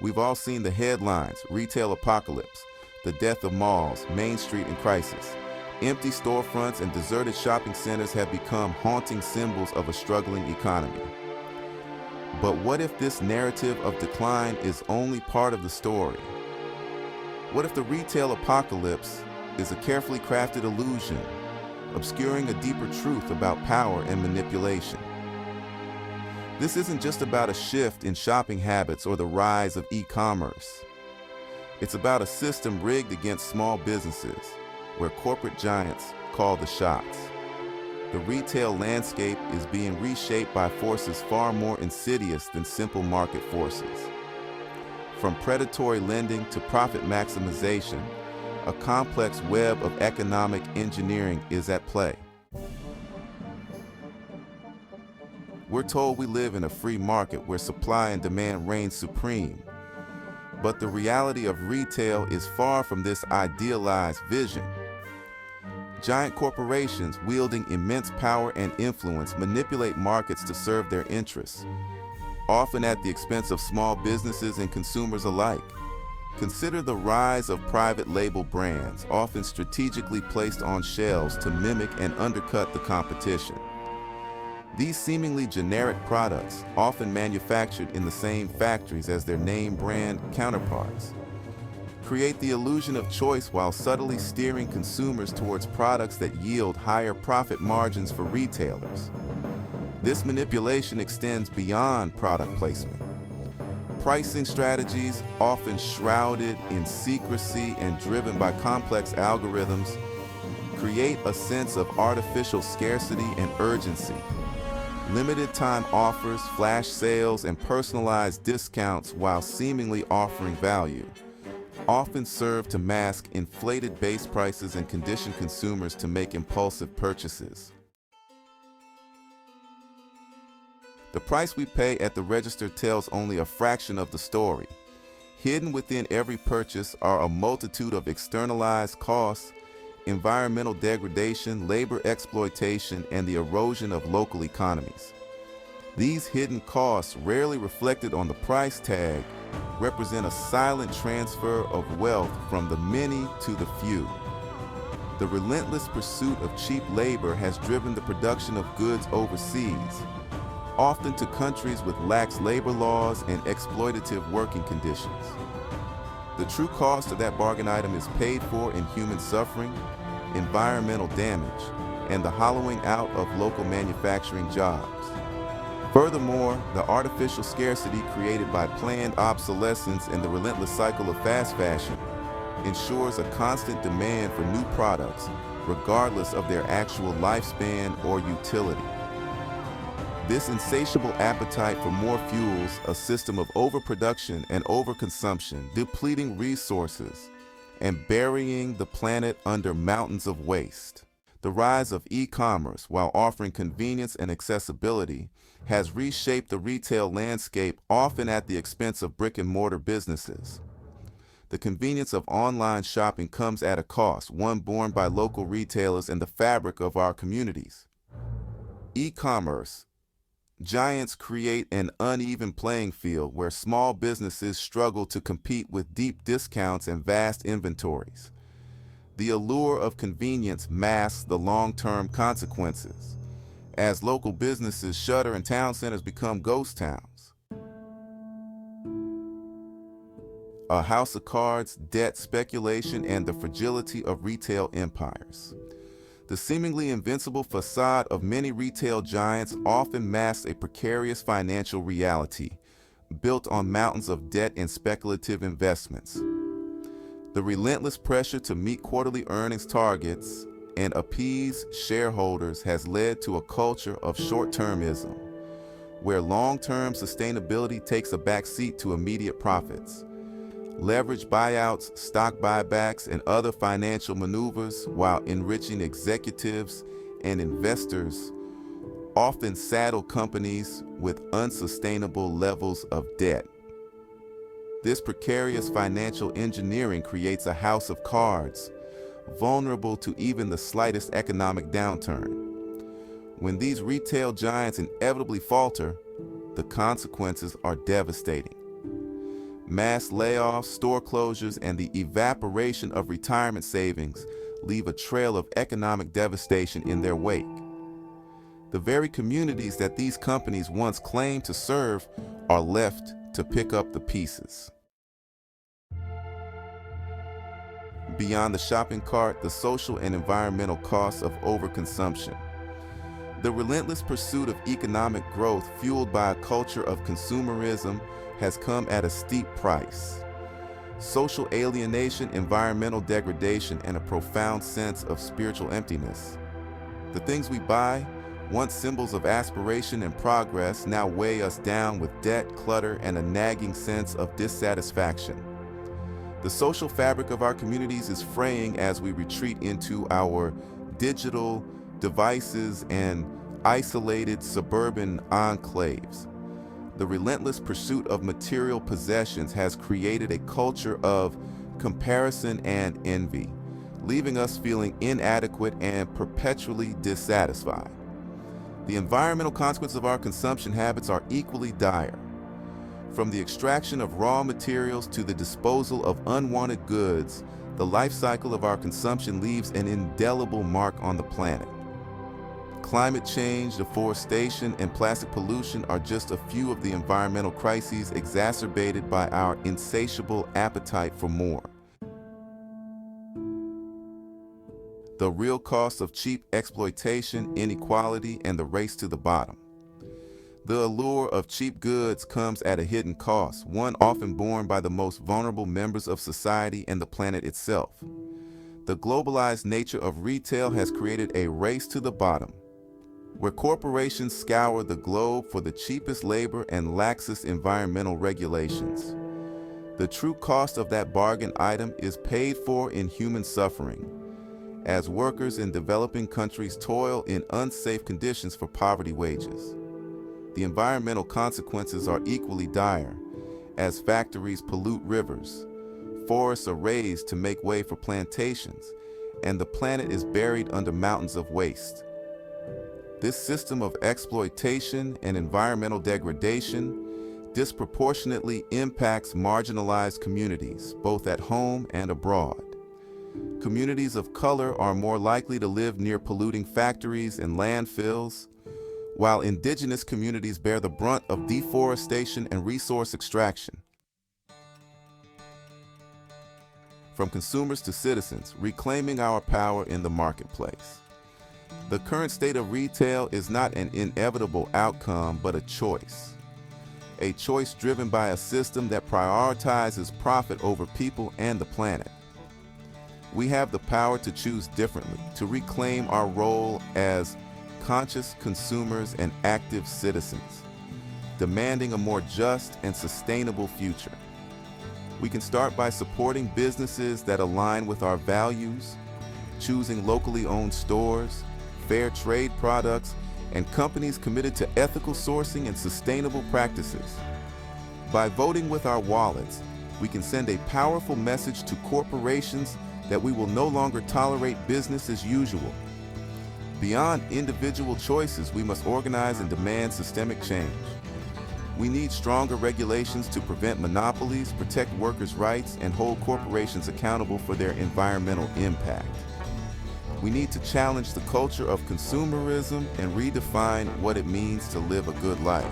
We've all seen the headlines: retail apocalypse, the death of malls, Main Street in crisis. Empty storefronts and deserted shopping centers have become haunting symbols of a struggling economy. But what if this narrative of decline is only part of the story? What if the retail apocalypse is a carefully crafted illusion, obscuring a deeper truth about power and manipulation? This isn't just about a shift in shopping habits or the rise of e-commerce. It's about a system rigged against small businesses, where corporate giants call the shots. The retail landscape is being reshaped by forces far more insidious than simple market forces. From predatory lending to profit maximization, a complex web of economic engineering is at play. We're told we live in a free market where supply and demand reign supreme. But the reality of retail is far from this idealized vision. Giant corporations wielding immense power and influence manipulate markets to serve their interests, often at the expense of small businesses and consumers alike. Consider the rise of private label brands, often strategically placed on shelves to mimic and undercut the competition. These seemingly generic products, often manufactured in the same factories as their name brand counterparts, create the illusion of choice while subtly steering consumers towards products that yield higher profit margins for retailers. This manipulation extends beyond product placement. Pricing strategies, often shrouded in secrecy and driven by complex algorithms, create a sense of artificial scarcity and urgency. Limited time offers, flash sales, and personalized discounts, while seemingly offering value, often serve to mask inflated base prices and condition consumers to make impulsive purchases. The price we pay at the register tells only a fraction of the story. Hidden within every purchase are a multitude of externalized costs, environmental degradation, labor exploitation, and the erosion of local economies. These hidden costs, rarely reflected on the price tag, represent a silent transfer of wealth from the many to the few. The relentless pursuit of cheap labor has driven the production of goods overseas, often to countries with lax labor laws and exploitative working conditions. The true cost of that bargain item is paid for in human suffering, environmental damage, and the hollowing out of local manufacturing jobs. Furthermore, the artificial scarcity created by planned obsolescence and the relentless cycle of fast fashion ensures a constant demand for new products, regardless of their actual lifespan or utility. This insatiable appetite for more fuels a system of overproduction and overconsumption, depleting resources and burying the planet under mountains of waste. The rise of e-commerce, while offering convenience and accessibility, has reshaped the retail landscape, often at the expense of brick-and-mortar businesses. The convenience of online shopping comes at a cost, one borne by local retailers and the fabric of our communities. E-commerce giants create an uneven playing field where small businesses struggle to compete with deep discounts and vast inventories. The allure of convenience masks the long-term consequences, as local businesses shutter and town centers become ghost towns. A house of cards, debt, speculation, and the fragility of retail empires. The seemingly invincible facade of many retail giants often masks a precarious financial reality, built on mountains of debt and speculative investments. The relentless pressure to meet quarterly earnings targets and appease shareholders has led to a culture of short-termism, where long-term sustainability takes a backseat to immediate profits. Leverage buyouts, stock buybacks, and other financial maneuvers, while enriching executives and investors, often saddle companies with unsustainable levels of debt. This precarious financial engineering creates a house of cards, vulnerable to even the slightest economic downturn. When these retail giants inevitably falter, the consequences are devastating. Mass layoffs, store closures, and the evaporation of retirement savings leave a trail of economic devastation in their wake. The very communities that these companies once claimed to serve are left to pick up the pieces. Beyond the shopping cart, the social and environmental costs of overconsumption. The relentless pursuit of economic growth fueled by a culture of consumerism has come at a steep price. Social alienation, environmental degradation, and a profound sense of spiritual emptiness. The things we buy, once symbols of aspiration and progress, now weigh us down with debt, clutter, and a nagging sense of dissatisfaction. The social fabric of our communities is fraying as we retreat into our digital devices and isolated suburban enclaves. The relentless pursuit of material possessions has created a culture of comparison and envy, leaving us feeling inadequate and perpetually dissatisfied. The environmental consequences of our consumption habits are equally dire. From the extraction of raw materials to the disposal of unwanted goods, the life cycle of our consumption leaves an indelible mark on the planet. Climate change, deforestation, and plastic pollution are just a few of the environmental crises exacerbated by our insatiable appetite for more. The real cost of cheap exploitation, inequality, and the race to the bottom. The allure of cheap goods comes at a hidden cost, one often borne by the most vulnerable members of society and the planet itself. The globalized nature of retail has created a race to the bottom, where corporations scour the globe for the cheapest labor and laxest environmental regulations. The true cost of that bargain item is paid for in human suffering, as workers in developing countries toil in unsafe conditions for poverty wages. The environmental consequences are equally dire, as factories pollute rivers, forests are razed to make way for plantations, and the planet is buried under mountains of waste. This system of exploitation and environmental degradation disproportionately impacts marginalized communities, both at home and abroad. Communities of color are more likely to live near polluting factories and landfills, while indigenous communities bear the brunt of deforestation and resource extraction. From consumers to citizens, reclaiming our power in the marketplace. The current state of retail is not an inevitable outcome, but a choice. A choice driven by a system that prioritizes profit over people and the planet. We have the power to choose differently, to reclaim our role as conscious consumers and active citizens, demanding a more just and sustainable future. We can start by supporting businesses that align with our values, choosing locally owned stores, fair trade products, and companies committed to ethical sourcing and sustainable practices. By voting with our wallets, we can send a powerful message to corporations that we will no longer tolerate business as usual. Beyond individual choices, we must organize and demand systemic change. We need stronger regulations to prevent monopolies, protect workers' rights, and hold corporations accountable for their environmental impact. We need to challenge the culture of consumerism and redefine what it means to live a good life.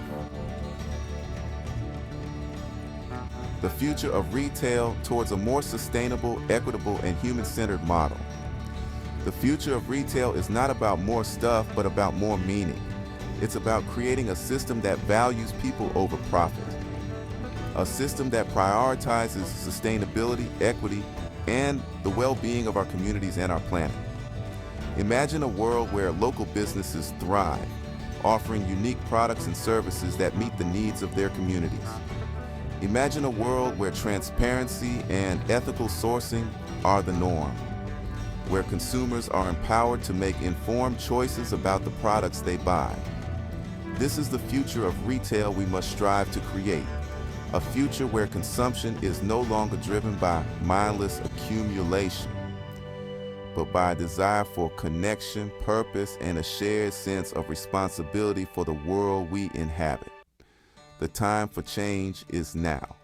The future of retail towards a more sustainable, equitable, and human-centered model. The future of retail is not about more stuff, but about more meaning. It's about creating a system that values people over profit. A system that prioritizes sustainability, equity, and the well-being of our communities and our planet. Imagine a world where local businesses thrive, offering unique products and services that meet the needs of their communities. Imagine a world where transparency and ethical sourcing are the norm, where consumers are empowered to make informed choices about the products they buy. This is the future of retail we must strive to create, a future where consumption is no longer driven by mindless accumulation, but by a desire for connection, purpose, and a shared sense of responsibility for the world we inhabit. The time for change is now.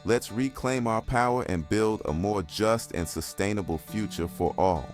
Let's reclaim our power and build a more just and sustainable future for all.